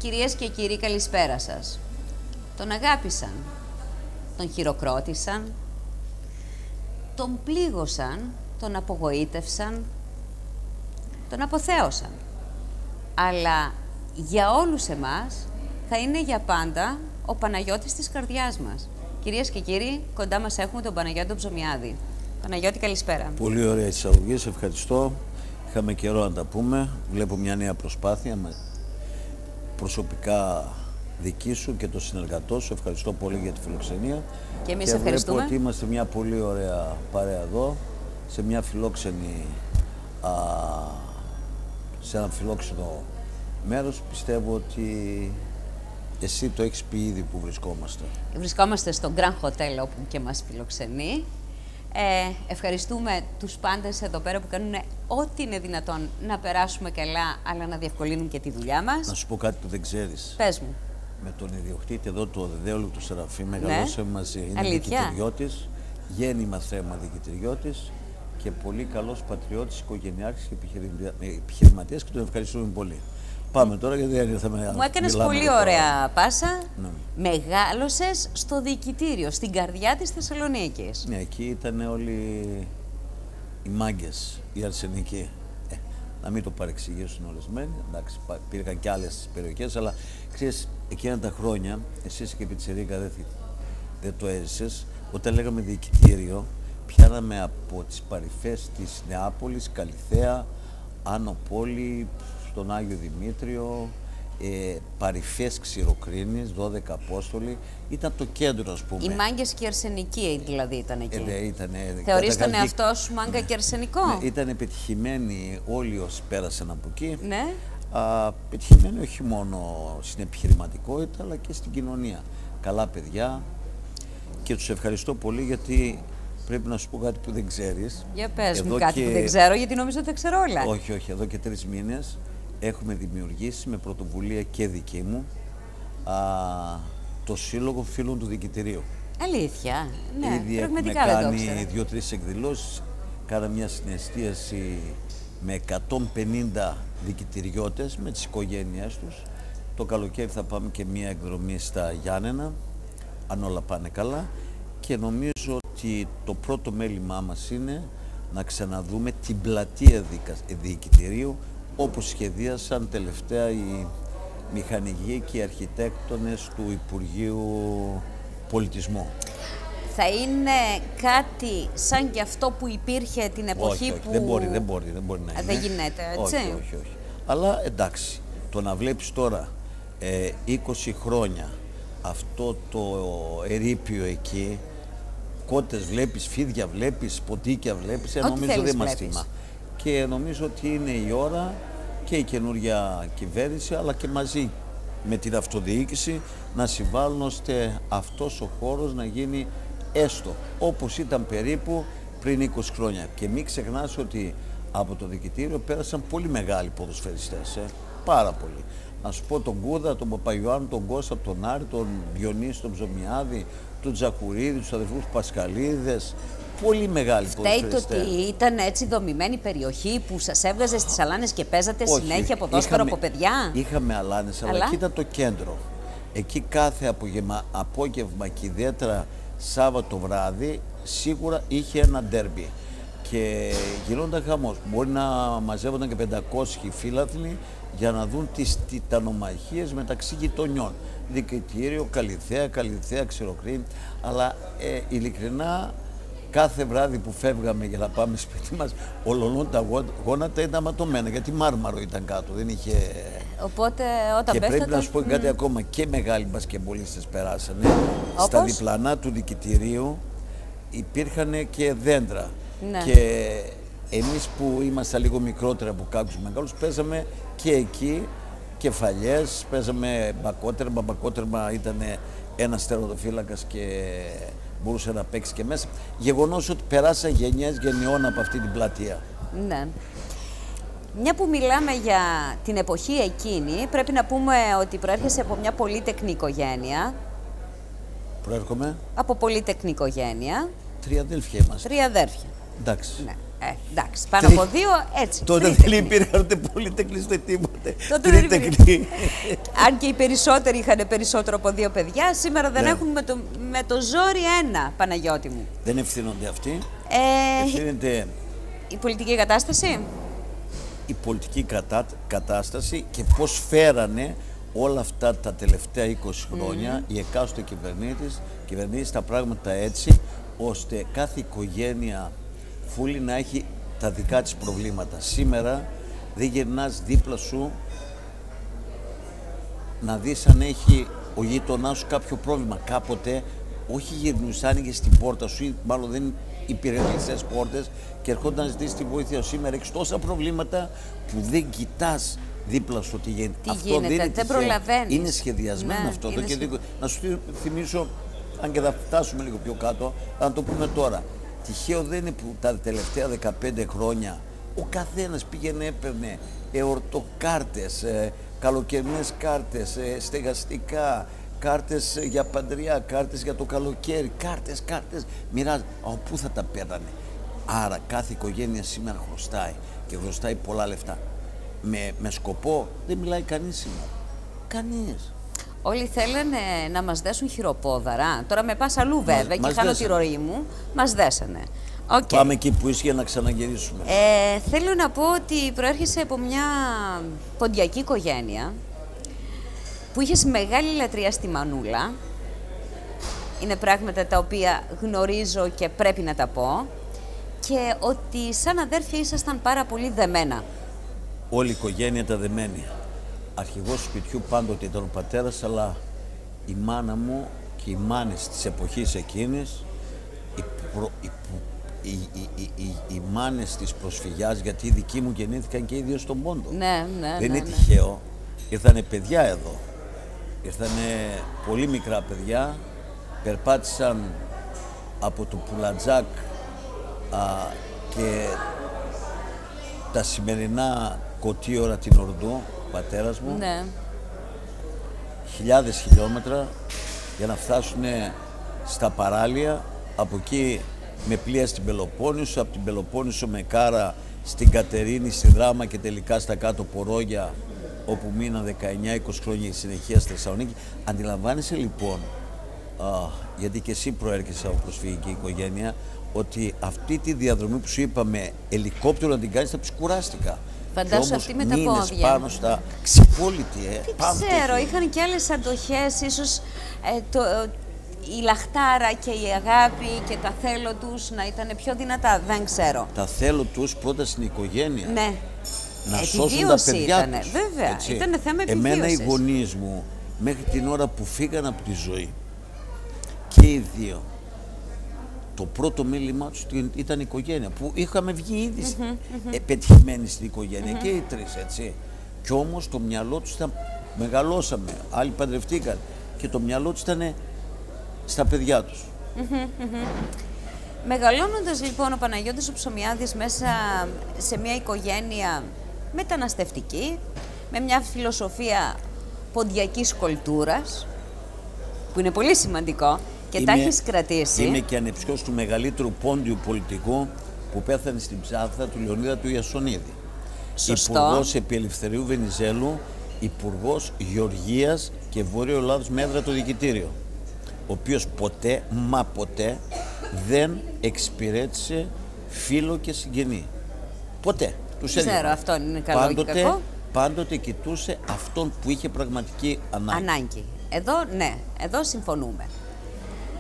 Κυρίες και κύριοι, καλησπέρα σας. Τον αγάπησαν, τον χειροκρότησαν, τον πλήγωσαν, τον απογοήτευσαν, τον αποθέωσαν. Αλλά για όλους εμάς θα είναι για πάντα ο Παναγιώτης της καρδιάς μας. Κυρίες και κύριοι, κοντά μας έχουμε τον Παναγιώτη τον Ψωμιάδη. Παναγιώτη, καλησπέρα. Πολύ ωραία εισαγωγή, σε ευχαριστώ. Είχαμε καιρό να τα πούμε. Βλέπω μια νέα προσπάθεια με προσωπικά δική σου και των συνεργατών σου. Ευχαριστώ πολύ για τη φιλοξενία. Και εμείς ευχαριστούμε. Βλέπω ότι είμαστε μια πολύ ωραία παρέα εδώ, σε μια φιλόξενη, σε ένα φιλόξενο μέρος. Πιστεύω ότι εσύ το έχεις πει ήδη που βρισκόμαστε. Βρισκόμαστε στο Grand Hotel όπου και μας φιλοξενεί. Ευχαριστούμε τους πάντες εδώ πέρα που κάνουν ό,τι είναι δυνατόν να περάσουμε καλά, αλλά να διευκολύνουν και τη δουλειά μας. Να σου πω κάτι που δεν ξέρεις. Πες μου. Με τον ιδιοκτήτη εδώ, το Δεδέωλου του Σεραφείμ, μεγαλώσαμε μαζί. Είναι δικητηριώτης, γέννημα θέμα δικητηριώτης και πολύ καλός πατριώτης, οικογενειάρχης και επιχειρηματίας και τον ευχαριστούμε πολύ. Πάμε τώρα γιατί δεν ήρθαμε. Μου έκανες πολύ ωραία πάσα. Ναι. Μεγάλωσες στο διοικητήριο, στην καρδιά της Θεσσαλονίκης. Ναι, εκεί ήταν όλοι οι μάγκες, οι αρσενικοί. Να μην το παρεξηγήσουν ορισμένοι. Εντάξει, υπήρχαν και άλλες περιοχές, αλλά ξέρεις, εκείνα τα χρόνια, εσύ και πιτσιρίκα δεν το έζησες, όταν λέγαμε διοικητήριο, πιάναμε από τις παρυφές της Νεάπολης, Καλιθέα, Άνω Πόλη, στον Άγιο Δημήτριο, παρυφές Ξηροκρίνης, 12 Απόστολοι. Ήταν το κέντρο, ας πούμε. Οι μάγκες και οι αρσενικοί δηλαδή ήταν εκεί. Ναι, ήτανε. Θεωρείς τον εαυτό σου μάγκα και αρσενικό? Ναι, ήταν πετυχημένοι όλοι όσοι πέρασαν από εκεί. Ναι. Πετυχημένοι όχι μόνο στην επιχειρηματικότητα, αλλά και στην κοινωνία. Καλά παιδιά και τους ευχαριστώ πολύ γιατί πρέπει να σου πω κάτι που δεν ξέρεις. Για πες μου κάτι που δεν ξέρω, γιατί νομίζω ότι τα ξέρω όλα. Όχι, όχι. Εδώ και 3 μήνες έχουμε δημιουργήσει με πρωτοβουλία και δική μου το Σύλλογο Φίλων του Διοικητηρίου. Αλήθεια, ναι. Ήδη έχουμε κάνει 2-3 εκδηλώσεις. Κάναμε μια συναισθίαση με 150 διοικητηριώτες, με τις οικογένειές τους. Το καλοκαίρι θα πάμε και μια εκδρομή στα Γιάννενα, αν όλα πάνε καλά. Και νομίζω ότι το πρώτο μέλημά μας είναι να ξαναδούμε την πλατεία διοικητηρίου, όπως σχεδίασαν τελευταία οι μηχανικοί και οι αρχιτέκτονες του Υπουργείου Πολιτισμού. Θα είναι κάτι σαν και αυτό που υπήρχε την εποχή όχι, που... Δεν μπορεί να είναι. Δεν γίνεται, έτσι. Όχι. Αλλά εντάξει, το να βλέπεις τώρα 20 χρόνια αυτό το ερείπιο εκεί, κότες βλέπεις, φίδια βλέπεις, ποντίκια βλέπεις, νομίζω δεν μας τιμά. Και νομίζω ότι είναι η ώρα και η καινούργια κυβέρνηση, αλλά και μαζί με την αυτοδιοίκηση να συμβάλλουν ώστε αυτός ο χώρος να γίνει έστω όπως ήταν περίπου πριν 20 χρόνια. Και μην ξεχνάς ότι από το διοικητήριο πέρασαν πολύ μεγάλοι ποδοσφαιριστές, πάρα πολλοί. Να σου πω τον Κούδα, τον Παπαϊωάννου, τον Κώστα, τον Άρη, τον Διονύση, τον Ψωμιάδη, τον Τζακουρίδη, τους αδερφούς Πασχαλίδες. Πολύ μεγάλη ποδοσφαιριστές. Φταίει το ότι ήταν έτσι δομημένη περιοχή που σας έβγαζε στις αλάνες και παίζατε συνέχεια ποδόσφαιρο από παιδιά. Είχαμε αλάνες, αλλά εκεί ήταν το κέντρο. Εκεί κάθε απόγευμα και ιδιαίτερα Σάββατο βράδυ σίγουρα είχε ένα ντέρμπι. Και γινόταν χαμός. Μπορεί να μαζεύονταν και 500 φίλαθλοι για να δουν τις τιτανομαχίες μεταξύ γειτονιών. Διοικητήριο, Καλιθέα, Ξηροκρίνη. Αλλά ειλικρινά κάθε βράδυ που φεύγαμε για να πάμε σπίτι μας, ολονών τα γόνατα ήταν ματωμένα, γιατί μάρμαρο ήταν κάτω, δεν είχε... Οπότε όταν και πέφτατε... πρέπει να σου πω κάτι ακόμα, και μεγάλοι μπασκετμπολίστες περάσανε. Όπως? Στα διπλανά του διοικητηρίου υπήρχαν και δέντρα. Ναι. Και εμείς που ήμασταν λίγο μικρότερα από κάποιους μεγάλους, παίζαμε και εκεί κεφαλιές, παίζαμε μπακότερμα. Μπακότερμα ήταν ένας τερματοφύλακας και μπορούσε να παίξει και μέσα. Γεγονός ότι περάσαν γενιές γενιών από αυτή την πλατεία. Ναι. Μια που μιλάμε για την εποχή εκείνη, πρέπει να πούμε ότι προέρχεσαι από μια πολύτεκνη οικογένεια. Προέρχομαι. Από πολύτεκνη οικογένεια. 3 αδέλφια είμαστε. 3 αδέρφια. Εντάξει. Ναι. Εντάξει, πάνω από 2, έτσι. Τότε δεν υπήρχαν ούτε πολυτεχνείς ούτε τίποτε. Τότε δεν υπήρχε. Αν και οι περισσότεροι είχαν περισσότερο από 2 παιδιά, σήμερα δεν έχουν με το ζόρι 1, Παναγιώτη μου. Δεν ευθύνονται αυτοί. Ευθύνεται η πολιτική κατάσταση. Η πολιτική κατάσταση και πώς φέρανε όλα αυτά τα τελευταία 20 χρόνια οι εκάστοτε κυβερνήσεις τα πράγματα έτσι, ώστε κάθε οικογένεια φούλη να έχει τα δικά της προβλήματα. Σήμερα δεν γυρνάς δίπλα σου να δεις αν έχει ο γείτονάς σου κάποιο πρόβλημα. Κάποτε όχι γυρνούς, άνοιγες την πόρτα σου ή μάλλον δεν υπήρχαν κλειστές πόρτες και ερχόταν να ζητήσεις τη βοήθεια. Σήμερα έχεις τόσα προβλήματα που δεν κοιτάς δίπλα σου τι γίνεται. Αυτό δεν προλαβαίνεις. Είναι σχεδιασμένο αυτό. Να σου θυμίσω, αν και θα φτάσουμε λίγο πιο κάτω, να το πούμε τώρα. Τυχαίο δεν είναι που τα τελευταία 15 χρόνια ο καθένας πήγαινε, έπαιρνε εορτοκάρτες, καλοκαιρινές κάρτες, στεγαστικά, κάρτες για παντριά, κάρτες για το καλοκαίρι, κάρτες, μοιράζει. Από πού θα τα παίρνανε? Άρα κάθε οικογένεια σήμερα χρωστάει και χρωστάει πολλά λεφτά. Με σκοπό δεν μιλάει κανείς σήμερα. Κανείς. Όλοι θέλανε να μας δέσουν χειροπόδαρα. Τώρα με πας αλλού βέβαια και χάνω τη ροή μου. Μας δέσανε. Okay. Πάμε εκεί που ήσυχε να ξαναγυρίσουμε. Θέλω να πω ότι προέρχεσαι από μια ποντιακή οικογένεια που είχες μεγάλη λατρεία στη μανούλα. Είναι πράγματα τα οποία γνωρίζω και πρέπει να τα πω. Και ότι σαν αδέρφια ήσασταν πάρα πολύ δεμένα. Όλη η οικογένεια ήταν δεμένη. Αρχηγός του σπιτιού πάντοτε ήταν ο πατέρας, αλλά η μάνα μου και οι μάνες της εποχής εκείνης, οι μάνες της προσφυγιάς, γιατί οι δικοί μου γεννήθηκαν και οι δύο στον Πόντο. Δεν είναι τυχαίο. Ήρθανε παιδιά εδώ. Ήρθανε πολύ μικρά παιδιά, περπάτησαν από το Πουλατζάκ και τα σημερινά Κωτίωρα την Ορδού, ο πατέρας μου, χιλιάδες χιλιόμετρα για να φτάσουν στα παράλια, από εκεί με πλοία στην Πελοπόννησο, από την Πελοπόννησο με κάρα στην Κατερίνη, στη Δράμα και τελικά στα κάτω Πορόγια, όπου μείναν 19-20 χρόνια συνεχεία στη Θεσσαλονίκη. Αντιλαμβάνεσαι λοιπόν, γιατί και εσύ προέρχεσαι από προσφυγική οικογένεια, ότι αυτή τη διαδρομή που σου είπαμε, ελικόπτερο να την κάνεις, θα κουράστηκα. Φαντάσου αυτή με τα πόδια. Πάνω στα ξυπόλυτη, Δεν ξέρω, είχαν και άλλες αντοχές, ίσως η λαχτάρα και η αγάπη και τα θέλω τους να ήταν πιο δυνατά, δεν ξέρω. Τα θέλω τους πρώτα στην οικογένεια. Ναι. Να σώσουν τα παιδιά τους. Βέβαια, ήταν θέμα επιβίωσης. Εμένα οι γονείς μου, μέχρι την ώρα που φύγαν από τη ζωή, και οι δύο, το πρώτο μέλημά τους ήταν η οικογένεια, που είχαμε βγει ήδη πετυχημένοι στην οικογένεια και οι τρεις, έτσι. Κι όμως το μυαλό τους ήταν, μεγαλώσαμε, άλλοι παντρευτήκαν και το μυαλό τους ήταν στα παιδιά τους. Μεγαλώνοντας λοιπόν ο Παναγιώτης ο Ψωμιάδης μέσα σε μια οικογένεια μεταναστευτική, με μια φιλοσοφία ποντιακής κουλτούρας, που είναι πολύ σημαντικό και τα έχεις κρατήσει. Είμαι και ανεψιός του μεγαλύτερου πόντιου πολιτικού που πέθανε στην Ψάθα, του Λεωνίδα του Ιασονίδη. Υπουργός επί Ελευθερίου Βενιζέλου, Υπουργός Γεωργίας και Βόρειο Ελλάδος με έδρα το Διοικητήριο, ο οποίος ποτέ, μα ποτέ, δεν εξυπηρέτησε φίλο και συγγενή. Ποτέ. Τους έδιωχνε. Ξέρω, αυτό είναι καλό και κακό. Πάντοτε κοιτούσε αυτόν που είχε πραγματική ανάγκη. Εδώ συμφωνούμε.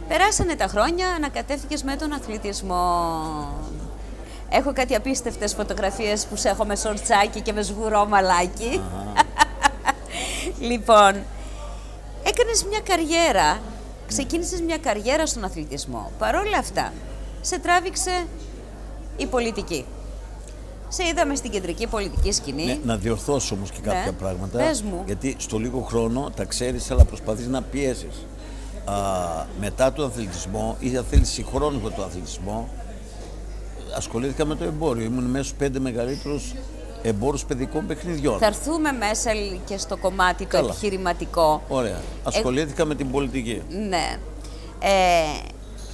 Περάσανε τα χρόνια, ανακατεύτηκες με τον αθλητισμό. Έχω κάτι απίστευτες φωτογραφίες που σε έχω με σορτσάκι και με σγουρό μαλάκι. Λοιπόν, έκανες μια καριέρα, ξεκίνησες μια καριέρα στον αθλητισμό. Παρ' όλα αυτά, σε τράβηξε η πολιτική. Σε είδαμε στην κεντρική πολιτική σκηνή. Ναι, να διορθώσω όμως και κάποια πράγματα. Πες μου. Γιατί στο λίγο χρόνο τα ξέρεις, αλλά προσπαθείς να πιέσεις. Μετά τον αθλητισμό, ή αν θέλεις συγχρόνως με τον αθλητισμό, ασχολήθηκα με το εμπόριο. Ήμουν μέσα στους 5 μεγαλύτερους εμπόρους παιδικών παιχνιδιών. Θα έρθουμε μέσα και στο κομμάτι το επιχειρηματικό. Ωραία. Ασχολήθηκα με την πολιτική. Ναι.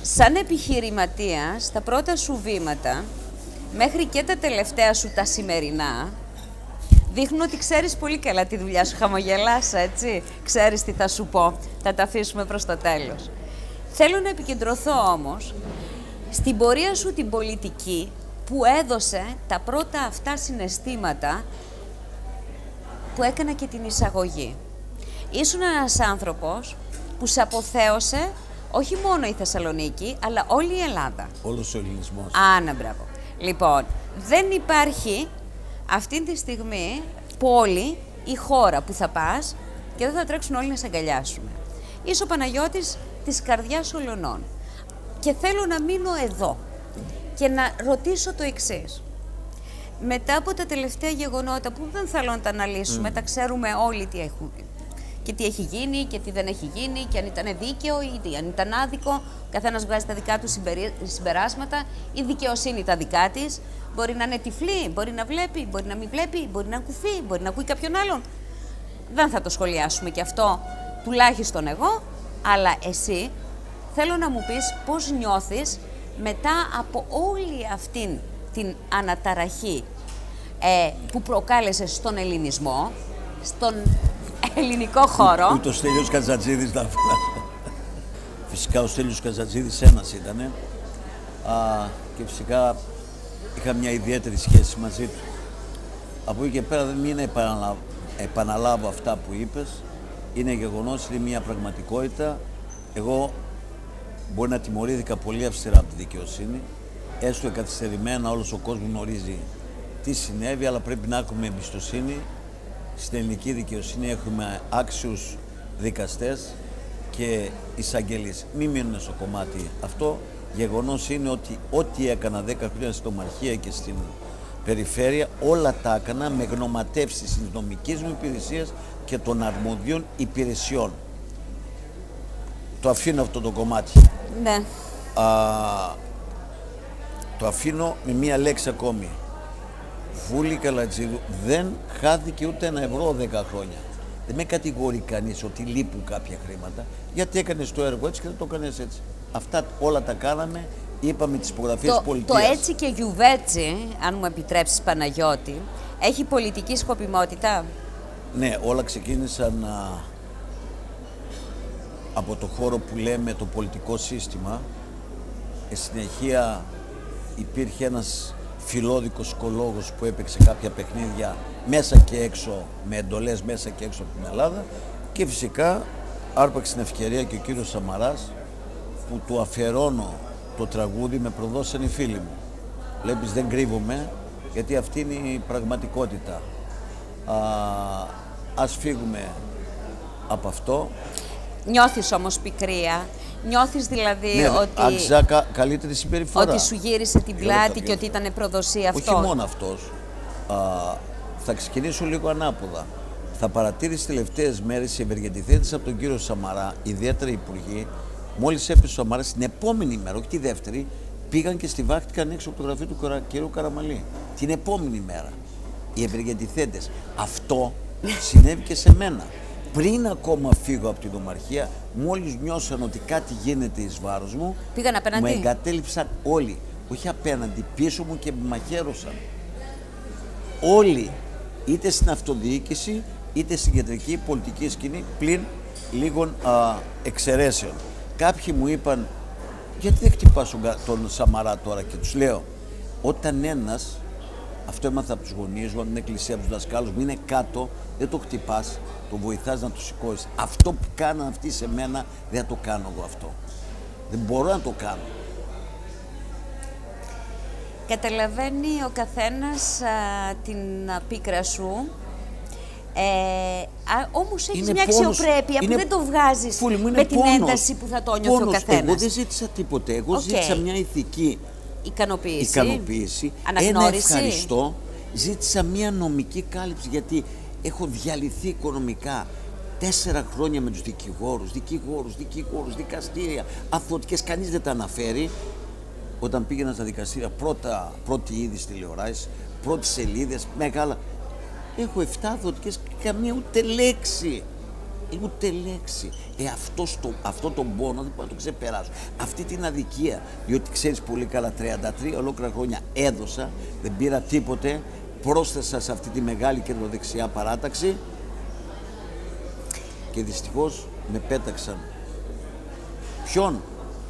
Σαν επιχειρηματίας, τα πρώτα σου βήματα μέχρι και τα τελευταία σου τα σημερινά, δείχνουν ότι ξέρεις πολύ καλά τη δουλειά σου. Χαμογελάς, έτσι. Ξέρεις τι θα σου πω. Θα τα αφήσουμε προς το τέλος. Θέλω να επικεντρωθώ όμως στην πορεία σου την πολιτική που έδωσε τα πρώτα αυτά συναισθήματα που έκανα και την εισαγωγή. Ήσουν ένας άνθρωπος που σε αποθέωσε όχι μόνο η Θεσσαλονίκη, αλλά όλη η Ελλάδα. Όλος ο ελληνισμός. Άνα, μπράβο. Λοιπόν, δεν υπάρχει αυτή τη στιγμή πόλη ή χώρα που θα πας και δεν θα τρέξουν όλοι να σε αγκαλιάσουν. Είσαι ο Παναγιώτης της καρδιάς ολονών. Και θέλω να μείνω εδώ και να ρωτήσω το εξής. Μετά από τα τελευταία γεγονότα που δεν θέλω να τα αναλύσουμε, τα ξέρουμε όλοι τι έχουν και τι έχει γίνει και τι δεν έχει γίνει και αν ήταν δίκαιο ή αν ήταν άδικο. Ο καθένας βγάζει τα δικά του συμπεράσματα, η δικαιοσύνη τα δικά της. Μπορεί να είναι τυφλή, μπορεί να βλέπει, μπορεί να μην βλέπει, μπορεί να κουφεί, μπορεί να ακούει κάποιον άλλον. Δεν θα το σχολιάσουμε και αυτό, τουλάχιστον εγώ, αλλά εσύ θέλω να μου πεις πώς νιώθεις μετά από όλη αυτήν την αναταραχή που προκάλεσε στον ελληνισμό, στον ελληνικό χώρο. Ούτε ο Στέλιος Καζατζίδης να Φυσικά ο Στέλιος Καζατζίδης ένας ήτανε και φυσικά είχα μια ιδιαίτερη σχέση μαζί του. Από εκεί και πέρα δεν είναι επαναλάβω αυτά που είπες. Είναι γεγονός, είναι μια πραγματικότητα. Εγώ μπορεί να τιμωρήθηκα πολύ αυστηρά από τη δικαιοσύνη. Έστω καθυστερημένα, όλος ο κόσμος γνωρίζει τι συνέβη, αλλά πρέπει να έχουμε εμπιστοσύνη. Στην ελληνική δικαιοσύνη έχουμε άξιους δικαστές και εισαγγελείς. Μην μείνουν στο κομμάτι αυτό. Γεγονός είναι ότι ό,τι έκανα 10 χρόνια στην Ομαρχία και στην περιφέρεια, όλα τα έκανα με γνωματεύσεις της νομικής μου υπηρεσίας και των αρμοδίων υπηρεσιών. Το αφήνω αυτό το κομμάτι. Ναι. Το αφήνω με μία λέξη ακόμη. Βούλη Καλατζίδου δεν χάθηκε ούτε ένα ευρώ 10 χρόνια. Δεν με κατηγορεί κανείς ότι λείπουν κάποια χρήματα, γιατί έκανες το έργο έτσι και δεν το έκανες έτσι. Αυτά όλα τα κάναμε, είπαμε τις υπογραφές της πολιτείας. Το έτσι και γιουβέτσι, αν μου επιτρέψεις Παναγιώτη, έχει πολιτική σκοπιμότητα. Ναι, όλα ξεκίνησαν από το χώρο που λέμε το πολιτικό σύστημα. Συνεχεία υπήρχε ένας φιλόδικος οικολόγος που έπαιξε κάποια παιχνίδια μέσα και έξω, με εντολές μέσα και έξω από την Ελλάδα, και φυσικά άρπαξε την ευκαιρία και ο κύριος Σαμαράς, που του αφιερώνω το τραγούδι, με προδώσαν οι φίλοι μου. Βλέπεις, δεν κρύβομαι, γιατί αυτή είναι η πραγματικότητα. Ας φύγουμε από αυτό. Νιώθεις όμως πικρία, νιώθεις δηλαδή ναι, ότι... άξιζα καλύτερη συμπεριφορά. Ότι σου γύρισε την πλάτη και ότι ήταν προδοσία αυτό. Όχι μόνο αυτός. Θα ξεκινήσω λίγο ανάποδα. Θα παρατήρησει τις τελευταίες μέρες οι ευεργετηθέντες από τον κύριο Σαμαρά, ιδιαίτερα οι υπουργοί, μόλις έπεσε ο Σαμαράς, την επόμενη μέρα, όχι τη δεύτερη, πήγαν και στιβάχτηκαν έξω από το γραφείο του κυρίου Καραμαλή. Την επόμενη μέρα. Οι ευεργετηθέντες. Αυτό συνέβη και σε μένα. Πριν ακόμα φύγω από την Ομαρχία, μόλις νιώσαν ότι κάτι γίνεται εις βάρος μου, πήγαν απέναντι. Με εγκατέλειψαν όλοι. Όχι απέναντι, πίσω μου, και με μαχαίρωσαν. Όλοι, είτε στην αυτοδιοίκηση, είτε στην κεντρική πολιτική σκηνή, πλην λίγων εξαιρέσεων. Κάποιοι μου είπαν, γιατί δεν χτυπάς τον Σαμαρά τώρα? Και τους λέω, όταν ένας, αυτό έμαθα από τους γονείς μου, από την εκκλησία, από τους δασκάλους μου, είναι κάτω, δεν το χτυπάς, το βοηθάς να το σηκώσεις. Αυτό που κάναν αυτοί σε μένα, δεν θα το κάνω εγώ αυτό. Δεν μπορώ να το κάνω. Καταλαβαίνει ο καθένας την πίκρα σου, όμως έχεις μια αξιοπρέπεια που δεν το βγάζεις με την ένταση που θα το νιώθει ο καθένας. Εγώ δεν ζήτησα τίποτε, εγώ ζήτησα μια ηθική ικανοποίηση, ένα ευχαριστώ, ζήτησα μια νομική κάλυψη, γιατί έχω διαλυθεί οικονομικά 4 χρόνια με τους δικηγόρους, δικαστήρια, αθωτικές, κανείς δεν τα αναφέρει. Όταν πήγαινα στα δικαστήρια, πρώτη είδηση τηλεοράσεις, πρώτες σελίδες, μεγάλα. Έχω 7 αθωτικές και καμία ούτε λέξη. ούτε λέξη. Αυτό τον πόνο δεν μπορώ να το ξεπεράσω. Αυτή την αδικία, διότι ξέρεις πολύ καλά, 33 ολόκληρα χρόνια έδωσα, δεν πήρα τίποτε, πρόσθεσα σε αυτή τη μεγάλη κεντροδεξιά παράταξη και δυστυχώς με πέταξαν. Ποιον?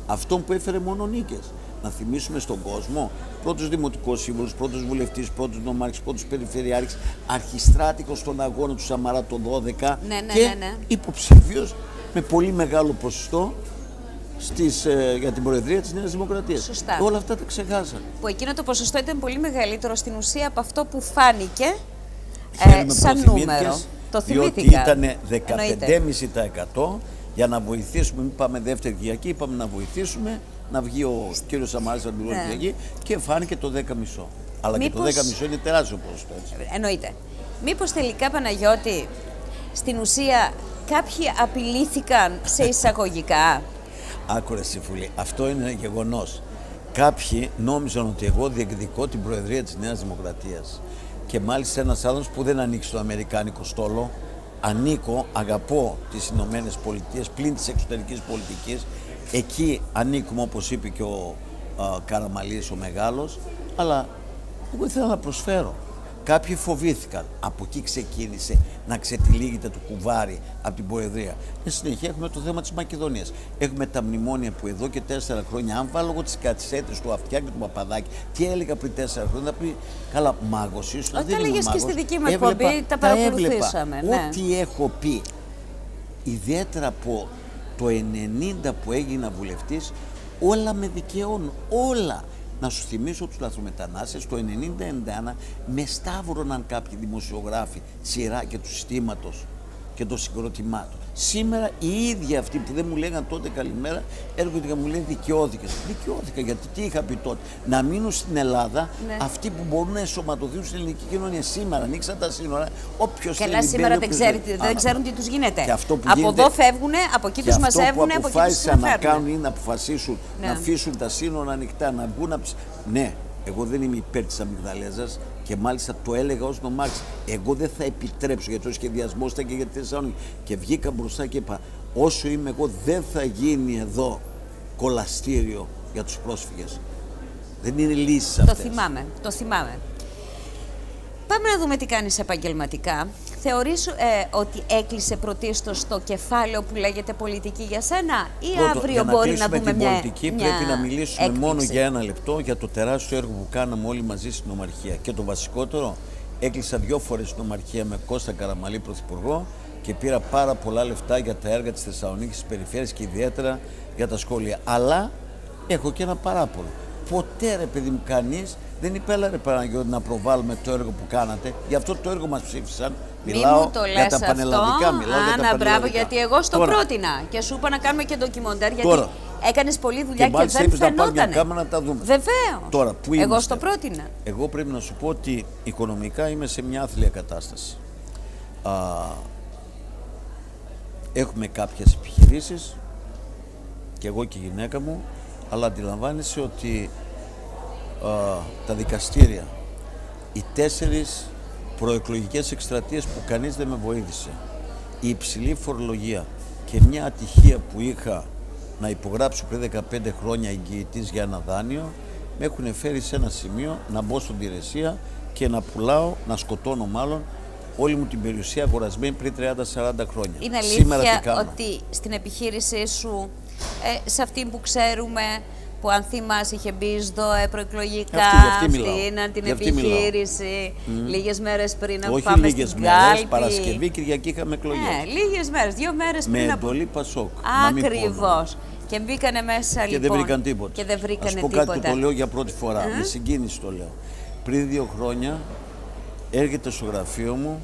Αυτόν που έφερε μόνο νίκες. Να θυμίσουμε στον κόσμο, πρώτος δημοτικός σύμβουλος, πρώτος βουλευτής, πρώτος νομάρχης, πρώτος περιφερειάρχης, αρχιστράτηγος στον αγώνα του Σαμαρά το 12 και υποψήφιος με πολύ μεγάλο ποσοστό για την Προεδρία της Νέας Δημοκρατίας. Σωστά. Όλα αυτά τα ξεχάσαν. Που εκείνο το ποσοστό ήταν πολύ μεγαλύτερο στην ουσία από αυτό που φάνηκε σαν νούμερο. Το θυμήθηκα. Διότι ήταν 15,5% για να βοηθήσουμε, μην πάμε δεύτερη Κυριακή, είπαμε να βοηθήσουμε να βγει ο κύριος Σαμαράς από την πρώτη Κυριακή και φάνηκε το 10,5%. Αλλά μήπως... και το 10,5% είναι τεράστιο ποσοστό. Εννοείται. Μήπως τελικά, Παναγιώτη, στην ουσία κάποιοι απειλήθηκαν σε εισαγωγικά? Άκουρε Συμφουλή, αυτό είναι ένα γεγονός. Κάποιοι νόμιζαν ότι εγώ διεκδικώ την Προεδρία της Νέας Δημοκρατίας. Και μάλιστα ένας άνθρωπος που δεν ανήκει στο αμερικάνικο στόλο, ανήκω, αγαπώ τις Ηνωμένες Πολιτείες πλην της εξωτερικής πολιτικής. Εκεί ανήκουμε, όπως είπε και ο Καραμαλής ο μεγάλος, αλλά εγώ ήθελα να προσφέρω. Κάποιοι φοβήθηκαν. Από εκεί ξεκίνησε να ξετυλίγεται το κουβάρι από την Προεδρία. Στη συνέχεια έχουμε το θέμα της Μακεδονίας. Έχουμε τα μνημόνια που εδώ και 4 χρόνια, αν βάλω εγώ τις κατσέτες του Αυτιά και του Παπαδάκη, τι έλεγα πριν 4 χρόνια, θα πει καλά, μάγος ήσουν. Όταν έλεγες και στη δική μου εκπομπή, τα παρακολουθήσαμε. Ό,τι έχω πει, ιδιαίτερα από το 90 που έγινα βουλευτής, όλα με δικαιώνουν. Όλα. Να σου θυμίσω τους λαθρομετανάστες, το 90-91 με σταύρωναν κάποιοι δημοσιογράφοι σειρά και του συστήματος και των συγκροτημάτων. Σήμερα οι ίδιοι αυτοί που δεν μου λέγαν τότε καλημέρα έρχονται και μου λένε δικαιώθηκες. Δικαιώθηκα γιατί τι είχα πει τότε? Να μείνουν στην Ελλάδα αυτοί που μπορούν να ενσωματωθούν στην ελληνική κοινωνία. Σήμερα ανοίξαν τα σύνορα. Όποιος καλά, θέλει, σήμερα δεν ξέρουν τι τους γίνεται. Από γίνεται, εδώ φεύγουν, από εκεί τους μαζεύουν, από εκεί τους φέρνουν. Αυτό που αποφάσισαν να κάνουν είναι να αποφασίσουν να αφήσουν τα σύνορα ανοιχτά, να μπουν. Ναι, εγώ δεν είμαι υπέρ της αμυγδαλέζας. Και μάλιστα το έλεγα ως νομάρχης. Εγώ δεν θα επιτρέψω, γιατί ο σχεδιασμός ήταν και για τη Θεσσαλονίκη. Και βγήκα μπροστά και είπα: όσο είμαι εγώ, δεν θα γίνει εδώ κολαστήριο για τους πρόσφυγες. Δεν είναι λύση αυτές. Το θυμάμαι. Πάμε να δούμε τι κάνεις επαγγελματικά. Θεωρείς ότι έκλεισε πρωτίστως το κεφάλαιο που λέγεται πολιτική για σένα, ή αύριο μπορεί να δούμε μια πολιτική, πρέπει να μιλήσουμε μόνο για 1 λεπτό για το τεράστιο έργο που κάναμε όλοι μαζί στην Νομαρχία. Και το βασικότερο, έκλεισα 2 φορές στην Νομαρχία με Κώστα Καραμαλή πρωθυπουργό και πήρα πάρα πολλά λεφτά για τα έργα της Θεσσαλονίκης, της περιφέρειας και ιδιαίτερα για τα σχολεία. Αλλά έχω και ένα παράπονο. Ποτέ, ρε παιδί μου, κανείς δεν είπε, έλα ρε Παναγιώτη, να προβάλλουμε το έργο που κάνατε. Γι' αυτό το έργο μας ψήφισαν. Μιλάω για τα πανελλαδικά. Μπράβο, γιατί εγώ στο πρότεινα και σου είπα να κάνουμε και ντοκιμοντέρ. Γιατί έκανες πολλή δουλειά και δεν φαινότανε. Να τα δούμε. Βεβαίως. Τώρα, πού εγώ στο πρότεινα. Εγώ πρέπει να σου πω ότι οικονομικά είμαι σε μια άθλια κατάσταση. Έχουμε κάποιες επιχειρήσεις και εγώ και η γυναίκα μου, αλλά αντιλαμβάνεσαι ότι τα δικαστήρια, οι 4 προεκλογικές εκστρατείες που κανείς δεν με βοήθησε, η υψηλή φορολογία και μια ατυχία που είχα να υπογράψω πριν 15 χρόνια εγγυητής για ένα δάνειο, με έχουν φέρει σε ένα σημείο να μπω στην υπηρεσία και να πουλάω, να σκοτώνω μάλλον, όλη μου την περιουσία αγορασμένη πριν 30-40 χρόνια. Είναι αλήθεια ότι στην επιχείρησή σου, σε αυτή που ξέρουμε, που αν θυμάσαι είχε μπει ΣΔΟΕ προεκλογικά στην την επιχείρηση λίγες μέρες πριν από πάμε στην Κάλπη. Μέρες, Παρασκευή, Κυριακή είχαμε εκλογές. Λίγες μέρες, 2 μέρες πριν. Με εντολή Πασόκ. Ακριβώς. Και μπήκανε μέσα και λοιπόν. Δεν βρήκαν τίποτα. Και δεν βρήκανε τίποτα. Ας πω κάτι που το λέω για πρώτη φορά. Με συγκίνηση το λέω. Πριν 2 χρόνια έρχεται στο γραφείο μου,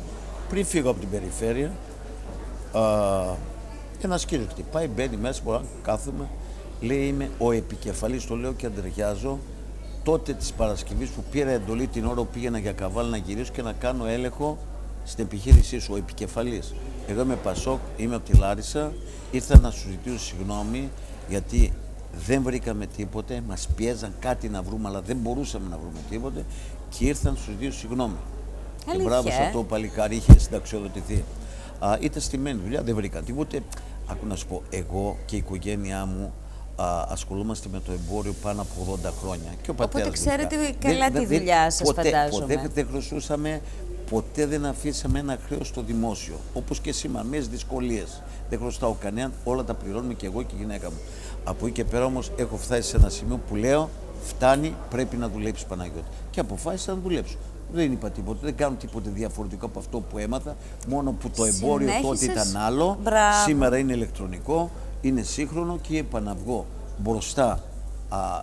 πριν φύγω από την περιφέρεια, ένας κύριος χτυπάει, μπαίνει μέσα, μπορώ να κάθομαι. Λέει, είμαι ο επικεφαλής, το λέω και αντρεγιάζω, τότε της Παρασκευής που πήρα εντολή την ώρα που πήγαινα για Καβάλ να γυρίσω και να κάνω έλεγχο στην επιχείρησή σου, ο επικεφαλής. Εγώ είμαι Πασόκ, είμαι από τη Λάρισα, ήρθα να σου ζητήσω συγγνώμη γιατί δεν βρήκαμε τίποτε, μας πιέζαν κάτι να βρούμε, αλλά δεν μπορούσαμε να βρούμε τίποτε και ήρθα να σου ζητήσω συγγνώμη. Και μπράβο σε αυτό το παλικάρι, είχε συνταξιοδοτηθεί. Ήταν στημένη δουλειά, δεν βρήκα τίποτε. Άκου να σου πω, εγώ και η οικογένειά μου ασχολούμαστε με το εμπόριο πάνω από 80 χρόνια. Και ο πατέρας. Οπότε ξέρετε καλά τη δουλειά σας, φαντάζομαι. Ποτέ δεν χρωστούσαμε, ποτέ δεν αφήσαμε ένα χρέος στο δημόσιο. Όπως και σήμερα, με δυσκολίες. Δεν χρωστάω κανέναν, όλα τα πληρώνουμε και εγώ και η γυναίκα μου. Από εκεί και πέρα όμως έχω φτάσει σε ένα σημείο που λέω: φτάνει, πρέπει να δουλέψεις, Παναγιώτη. Και αποφάσισα να δουλέψω. Δεν είπα τίποτα, δεν κάνω τίποτα διαφορετικό από αυτό που έμαθα. Μόνο που το εμπόριο τότε ήταν άλλο. Μπράβο. Σήμερα είναι ηλεκτρονικό, είναι σύγχρονο και είπα να βγω μπροστά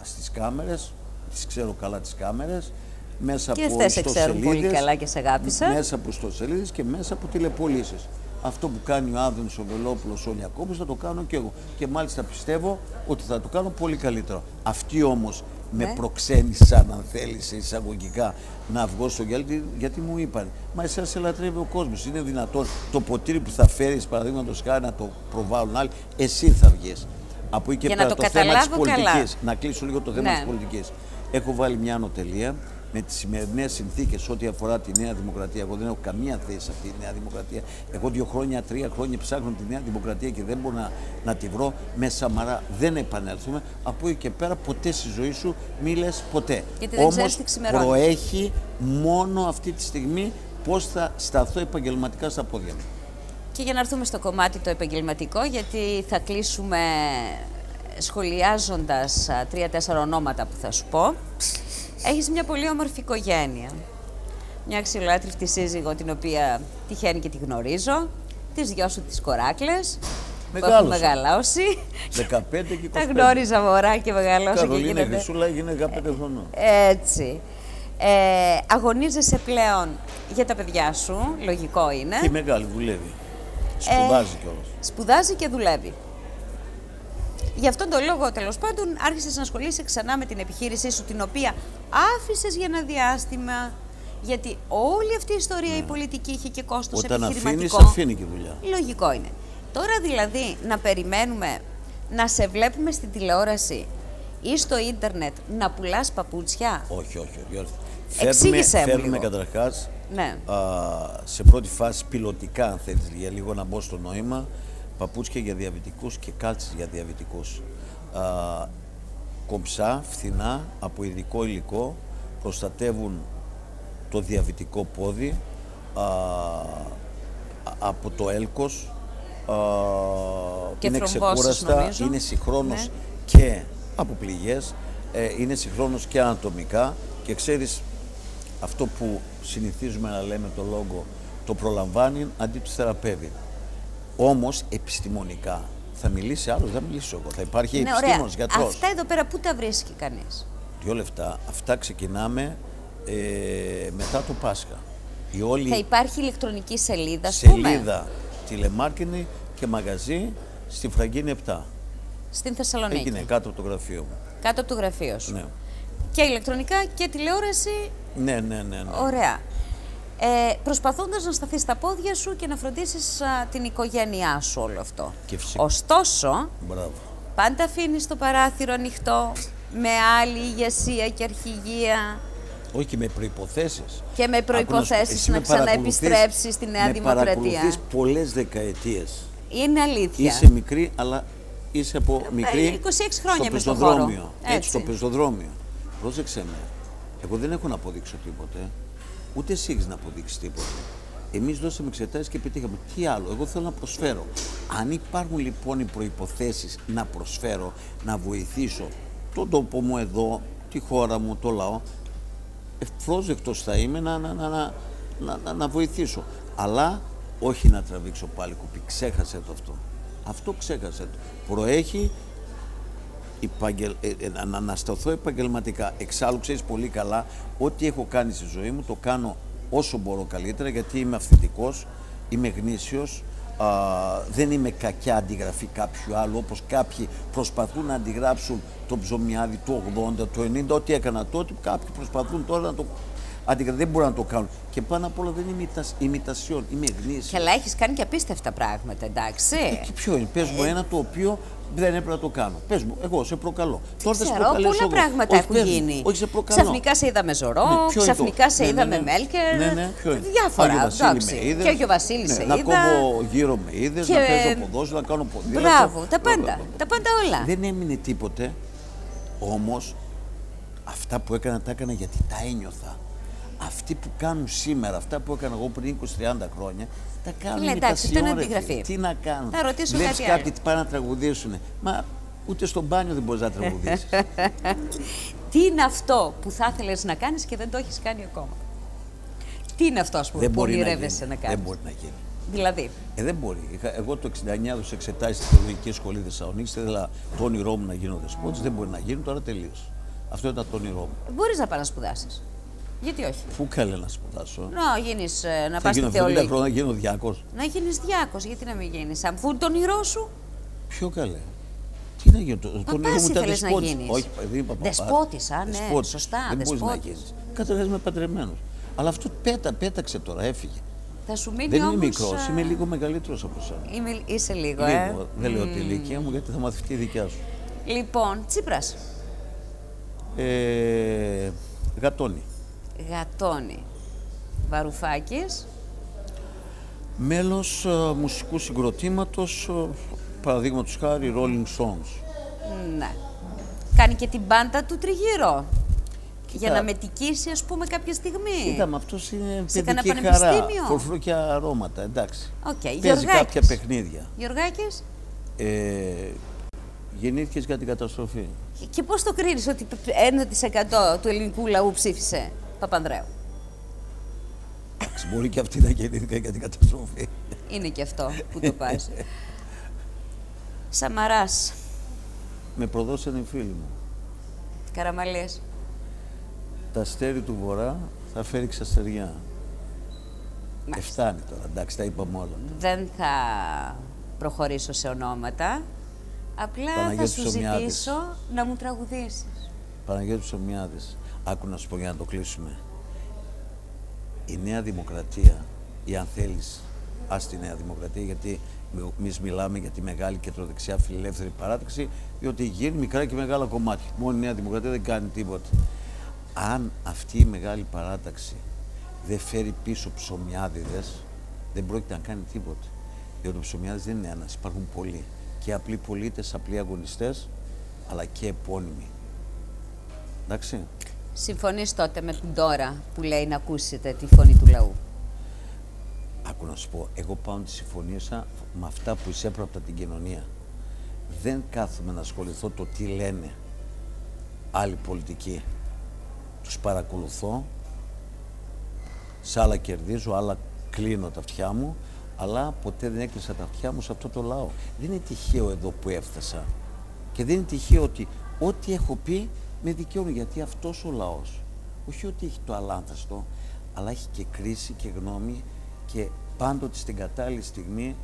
στις κάμερες. Τις ξέρω καλά τις κάμερες. Μέσα και από αυτές σε ξέρουν πολύ καλά και σε αγάπησαν. Μέσα από ιστοσελίδες και μέσα από τηλεπωλήσεις. Αυτό που κάνει ο Άδωνης ο Βελόπουλος, ο Λιακόπουλος, θα το κάνω και εγώ. Και μάλιστα πιστεύω ότι θα το κάνω πολύ καλύτερο. Αυτοί όμως με προξένησαν, αν θέλεις, εισαγωγικά, να βγω στο γυαλί, γιατί μου είπαν: μα εσένα σε λατρεύει ο κόσμος. Είναι δυνατόν το ποτήρι που θα φέρεις, παραδείγματος χάρη, να το προβάλλουν άλλοι, εσύ θα βγεις. Από εκεί και πέρα το θέμα της πολιτικής. Να κλείσω λίγο το θέμα της πολιτικής. Έχω βάλει μια ανωτελεία. Με τις σημερινές συνθήκες ό,τι αφορά τη Νέα Δημοκρατία, εγώ δεν έχω καμία θέση σε αυτή τη Νέα Δημοκρατία. Εγώ 2 χρόνια, 3 χρόνια ψάχνω τη Νέα Δημοκρατία και δεν μπορώ να τη βρω. Με Σαμαρά δεν επανέλθουμε. Από εκεί και πέρα ποτέ στη ζωή σου μη λες ποτέ. Όμως προέχει μόνο αυτή τη στιγμή πώς θα σταθώ επαγγελματικά στα πόδια μου. Και για να έρθουμε στο κομμάτι το επαγγελματικό, γιατί θα κλείσουμε σχολιάζοντας 3-4 ονόματα που θα σου πω. Έχεις μια πολύ όμορφη οικογένεια. Μια αξιολάτρευτη σύζυγο, την οποία τυχαίνει και τη γνωρίζω. Τις 2 σου τις κοράκλες που έχουν μεγαλώσει. 15 και 25. Τα γνώριζα μωρά και μεγαλώσα. Καρολίνα Χρυσούλα έγινε 15 χρονών. Έτσι. Αγωνίζεσαι πλέον για τα παιδιά σου, λογικό είναι. Και η μεγάλη δουλεύει. Σπουδάζει κιόλας. Σπουδάζει και δουλεύει. Γι' αυτόν τον λόγο, τέλος πάντων, άρχισες να ασχολείσαι ξανά με την επιχείρησή σου, την οποία άφησες για ένα διάστημα, γιατί όλη αυτή η ιστορία, η πολιτική, είχε και κόστος επιχειρηματικό. Όταν αφήνεις, αφήνει και δουλειά. Λογικό είναι. Τώρα δηλαδή να περιμένουμε να σε βλέπουμε στην τηλεόραση ή στο ίντερνετ να πουλάς παπούτσια. Όχι. Φέρνουμε καταρχάς σε πρώτη φάση πιλωτικά, αν θέλεις, για λίγο να μπω στο νόημα, παπούτσια για διαβητικούς και κάλτσες για διαβητικούς. Κομψά, φθηνά, από ειδικό υλικό, προστατεύουν το διαβητικό πόδι από το έλκος, είναι ξεκούραστα, είναι συγχρόνως και από πληγές, είναι συγχρόνως και ανατομικά και ξέρεις αυτό που συνηθίζουμε να λέμε το λόγο, το προλαμβάνει αντί του θεραπεύει. Όμως επιστημονικά θα μιλήσει άλλος, δεν θα μιλήσω εγώ. Θα υπάρχει επιστήμονας, γιατρός. Αυτά εδώ πέρα πού τα βρίσκει κανείς? 2 λεπτά. Αυτά ξεκινάμε μετά το Πάσχα. Θα υπάρχει ηλεκτρονική σελίδα, σελίδα, τηλεμάρκετινγκ και μαγαζί στη Φραγκίνη 7. Στην Θεσσαλονίκη. Έγινε κάτω από το γραφείο μου. Κάτω από το γραφείο σου. Ναι. Και ηλεκτρονικά και τηλεόραση. Ναι. Ωραία. Προσπαθώντας να σταθείς στα πόδια σου και να φροντίσεις την οικογένειά σου όλο αυτό. Ωστόσο, πάντα αφήνεις το παράθυρο ανοιχτό με άλλη ηγεσία και αρχηγία. Όχι, και με προϋποθέσεις. Και με προϋποθέσεις να ξαναεπιστρέψεις στη Νέα Δημοκρατία. Με παρακολουθείς πολλές δεκαετίες. Είναι αλήθεια. Είσαι μικρή, αλλά είσαι από μικρή 26 χρόνια στο πεζοδρόμιο. Έτσι, στο πεζοδρόμιο. Πρόσεξε με. Εγώ δεν έχω να αποδείξω τίποτε. Ούτε εσύ έχεις να αποδείξεις τίποτε. Εμείς δώσαμε εξετάσεις και πετύχαμε. Τι άλλο, εγώ θέλω να προσφέρω. Αν υπάρχουν λοιπόν οι προϋποθέσεις να προσφέρω, να βοηθήσω τον τόπο μου εδώ, τη χώρα μου, το λαό, ευπρόσδεκτος θα είμαι να βοηθήσω. Αλλά όχι να τραβήξω πάλι κουπί. Ξέχασε το αυτό. Αυτό ξέχασε το. Προέχει να ανασταθώ επαγγελματικά. Εξάλλου ξέρεις πολύ καλά ό,τι έχω κάνει στη ζωή μου το κάνω όσο μπορώ καλύτερα, γιατί είμαι αυθεντικός, είμαι γνήσιος, δεν είμαι κακιά αντιγραφή κάποιου άλλου, όπως κάποιοι προσπαθούν να αντιγράψουν το ψωμιάδι του 80, το 90, ό,τι έκανα τότε, κάποιοι προσπαθούν τώρα δεν μπορώ να το κάνω. Και πάνω απ' όλα δεν είμαι ημιτασιόν, είμαι γνήσιο. Καλά, έχεις κάνει και απίστευτα πράγματα, εντάξει. Και ποιο είναι, πες μου ένα το οποίο δεν έπρεπε να το κάνω. Πες μου, εγώ σε προκαλώ. Τώρα ξέρω, πολλά πράγματα έχουν γίνει. Όχι, σε προκαλώ. Ξαφνικά σε είδαμε Ζωρό, ξαφνικά σε είδαμε Μέλκερ. Ναι, ποιο είναι. Διάφορα. Και ο Βασίλης σε είδα. Να κόβω γύρω με είδες, να παίζω ποδόσφαιρο, να κάνω ποδήλατο. Μπράβο, τα πάντα. Τα πάντα όλα. Δεν έμεινε τίποτε, όμως αυτά που έκανα τα έκανα γιατί τα ένιωθα. Αυτοί που κάνουν σήμερα, αυτά που έκανα εγώ πριν 20-30 χρόνια, τα κάνουν εντάξει, αυτό είναι αντιγραφή. Τι να κάνουν. Θα ρωτήσω Βλέπεις κάτι άλλο. κάποιοι πάνε να τραγουδήσουν. Μα ούτε στο μπάνιο δεν μπορείς να τραγουδήσεις. Τι είναι αυτό που θα ήθελες να κάνεις και δεν το έχεις κάνει ακόμα? Τι είναι αυτό, ας πούμε, που ονειρεύεσαι να κάνεις? Δεν μπορεί να γίνει. Δηλαδή. Δεν μπορεί. Εγώ το 69 έδωσα εξετάσεις στη Θεολογική Σχολή Θεσσαλονίκης. Ήθελα το όνειρό μου να γίνω δεσπότης. Δεν μπορεί να γίνει, τώρα τελείωσε. Αυτό ήταν το όνειρό μου. Μπορείς να πας να σπουδάσεις. Γιατί όχι? Πού καλέ να σπουδάσω. Να πας στη Θεολογική. Θα χρόνια να γίνω διάκος. Να γίνεις διάκος, γιατί να μην γίνεις? Αφού είναι το όνειρό σου. Ποιο καλέ? Τι να γίνω, το όνειρό μου ήταν δεσπότης. Να γίνεις. Όχι, δεν είπα παπάς. Δεσπότης, ναι, σωστά, δεν δεσπότης. μπορείς να γίνεις. Καταρχάς είμαι παντρεμένος. Αλλά αυτό πέταξε τώρα, έφυγε. Θα σου μείνει δεν όμως... είμαι μικρός, είμαι λίγο μεγαλύτερος από σένα. Είσαι λίγο, Δεν λέω τη ηλικία μου, γιατί θα μαθευτεί η δικιά σου. Λοιπόν, Τσίπρας. Γατώνει. Γατώνει. Βαρουφάκης. Μέλος μουσικού συγκροτήματος, παραδείγματος χάρη Rolling Stones. Ναι. Κάνει και την μπάντα του τριγύρω. Για να μετικήσει, ας πούμε, κάποια στιγμή. Κοίτα, αυτός είναι σε παιδική χαρά. Φορφρού και αρώματα, εντάξει. Παίζει κάποια παιχνίδια. Γιωργάκης. Γεννήθηκες για την καταστροφή. Και πώς το κρίνεις ότι 1% του ελληνικού λαού ψήφισε Παπανδρέου? Εντάξει, μπορεί και αυτή να γεννήθηκα για την καταστροφή. Είναι και αυτό που το πας. Σαμαράς. Με προδώσανε οι φίλοι μου. Καραμαλής. Τα αστέρι του βορρά θα φέρει ξαστεριά. Φτάνει τώρα, εντάξει, τα είπαμε όλα. Δεν θα προχωρήσω σε ονόματα. Απλά θα σου ζητήσω να μου τραγουδήσεις. Παναγιώτης Ομιάδης. Άκου να σου πω για να το κλείσουμε. Η Νέα Δημοκρατία, ή αν θέλεις, ας τη Νέα Δημοκρατία, γιατί εμείς μιλάμε για τη μεγάλη κεντροδεξιά φιλελεύθερη παράταξη, διότι γίνει μικρά και μεγάλα κομμάτια. Μόνο η Νέα Δημοκρατία δεν κάνει τίποτα. Αν αυτή η μεγάλη παράταξη δεν φέρει πίσω ψωμιάδηδες, δεν πρόκειται να κάνει τίποτα. Διότι ο ψωμιάδης δεν είναι ένας, υπάρχουν πολλοί. Και απλοί πολίτες, απλοί αγωνιστές, αλλά και επώνυμοι. Εντάξει. Συμφωνείς τότε με την τώρα που λέει να ακούσετε τη φωνή του λαού? Άκου να σου πω, εγώ πάω τη συμφωνίασα με αυτά που εισέπραπτα την κοινωνία. Δεν κάθομαι να ασχοληθώ το τι λένε άλλοι πολιτικοί. Τους παρακολουθώ, σε άλλα κερδίζω, άλλα κλείνω τα αυτιά μου, αλλά ποτέ δεν έκλεισα τα αυτιά μου σε αυτό το λαό. Δεν είναι τυχαίο εδώ που έφτασα. Και δεν είναι τυχαίο ότι ό,τι έχω πει με δικαιώνει, γιατί αυτός ο λαός, όχι ότι έχει το αλάνθαστο, αλλά έχει και κρίση και γνώμη και πάντοτε στην κατάλληλη στιγμή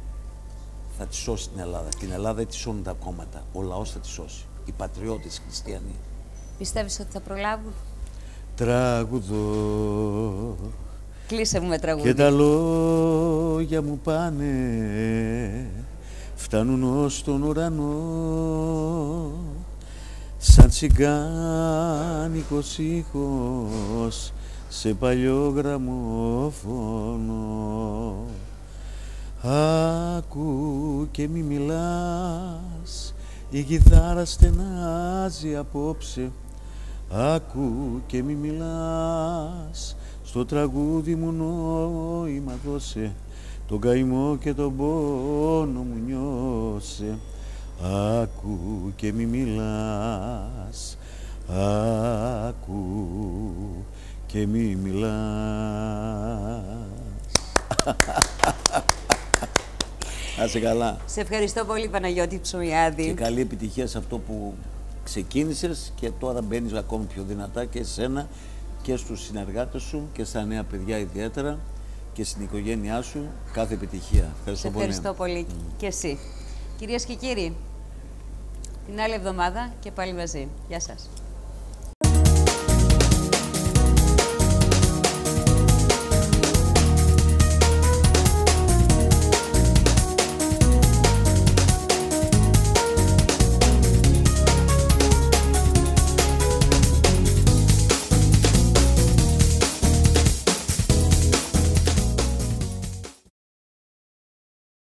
θα τη σώσει την Ελλάδα. Την Ελλάδα δεν τη σώνουν τα κόμματα. Ο λαός θα τη σώσει. Οι πατριώτες, οι χριστιανοί. Πιστεύεις ότι θα προλάβουν? Τραγουδώ. Κλείσε μου με τραγούδι. Και τα λόγια μου πάνε, φτάνουν ως τον ουρανό, σαν τσιγκάνικος ήχος σε παλιό γραμμόφωνο. Άκου και μη μιλάς, η κιθάρα στενάζει απόψε. Άκου και μη μιλάς, στο τραγούδι μου νόημα δώσε, τον καημό και τον πόνο μου νιώσε. Άκου και μη μιλάς, άκου και μη μιλάς. Να είσαι καλά. Σε ευχαριστώ πολύ, Παναγιώτη Ψωμιάδη. Και καλή επιτυχία σε αυτό που ξεκίνησες και τώρα μπαίνεις ακόμη πιο δυνατά και σε σένα και στους συνεργάτες σου και στα νέα παιδιά ιδιαίτερα και στην οικογένειά σου. Κάθε επιτυχία. Ευχαριστώ πολύ. Ευχαριστώ πολύ. Και εσύ. Κυρίες και κύριοι, την άλλη εβδομάδα και πάλι μαζί. Γεια σας.